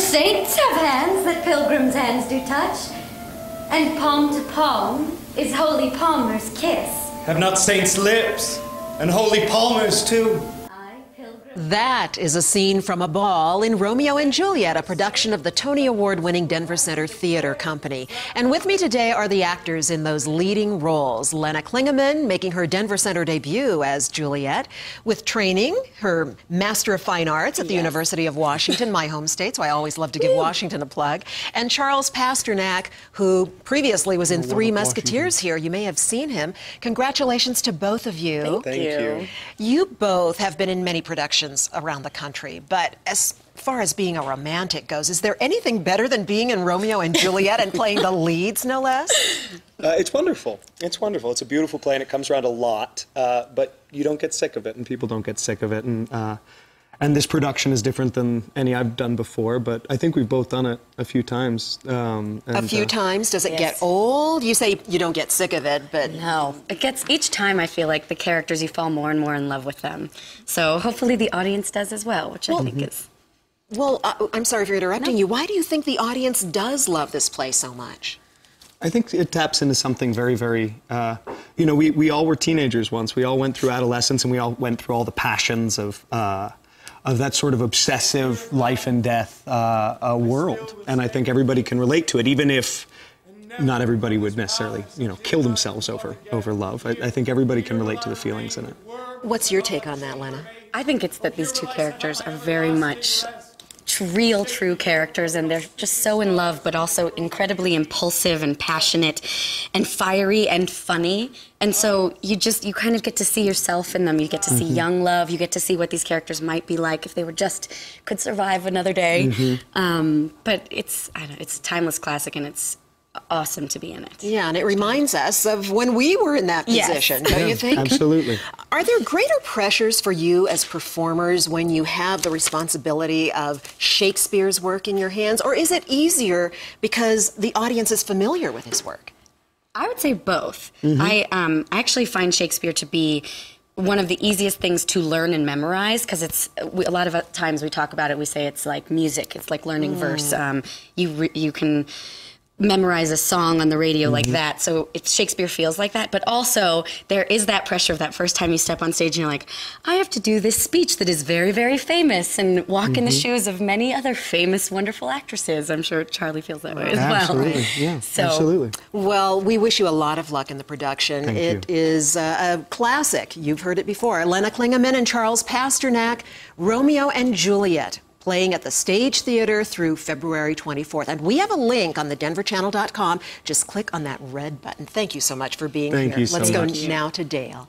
saints have hands that pilgrims' hands do touch, and palm to palm is holy Palmer's kiss. Have not saints lips, and holy Palmer's too? That is a scene from a ball in Romeo and Juliet, a production of the Tony Award-winning Denver Center Theater Company. And with me today are the actors in those leading roles. Lenna Klingaman making her Denver Center debut as Juliet, with training, her Master of Fine Arts at the University of Washington, my home state, so I always love to give Washington a plug. And Charles Pasternak, who previously was in Three Musketeers here. You may have seen him. Congratulations to both of you. Thank you. You both have been in many productions around the country, but as far as being a romantic goes, is there anything better than being in Romeo and Juliet and playing the leads, no less? It's wonderful. It's wonderful. It's a beautiful play, and it comes around a lot, but you don't get sick of it, and people don't get sick of it. And this production is different than any I've done before, but I think we've both done it a few times. A few times? Does it get old? You say you don't get sick of it, but... No. It gets, each time I feel like the characters, you fall more and more in love with them. So hopefully the audience does as well, which I think is... Well, I'm sorry for interrupting you. Why do you think the audience does love this play so much? I think it taps into something very, very, you know, we all were teenagers once. We all went through adolescence, and we all went through all the passions of that sort of obsessive life and death world. And I think everybody can relate to it, even if not everybody would necessarily, you know, kill themselves over love. I think everybody can relate to the feelings in it. What's your take on that, Lenna? I think it's that these two characters are very much real, true characters, and they're just so in love, but also incredibly impulsive and passionate and fiery and funny. And so you kind of get to see yourself in them. You get to see young love. You get to see what these characters might be like if they were could survive another day. But it's a timeless classic, and it's awesome to be in it. Yeah, and it reminds us of when we were in that position, don't you think? Absolutely. Are there greater pressures for you as performers when you have the responsibility of Shakespeare's work in your hands, or is it easier because the audience is familiar with his work? I would say both. I actually find Shakespeare to be one of the easiest things to learn and memorize, because a lot of times we talk about it, we say it's like music, it's like learning verse. You can memorize a song on the radio like that, so Shakespeare feels like that, but also there is that pressure of that first time you step on stage and you're like, I have to do this speech that is very, very famous and walk in the shoes of many other famous, wonderful actresses. I'm sure Charlie feels that way as well. Absolutely, yeah, absolutely. Well, we wish you a lot of luck in the production. Thank it you. is a classic. You've heard it before. Lenna Klingaman and Charles Pasternak, Romeo and Juliet, playing at the Stage Theater through February 24th. And we have a link on thedenverchannel.com. Just click on that red button. Thank you so much for being here. Thank you so Let's go much. now to Dale.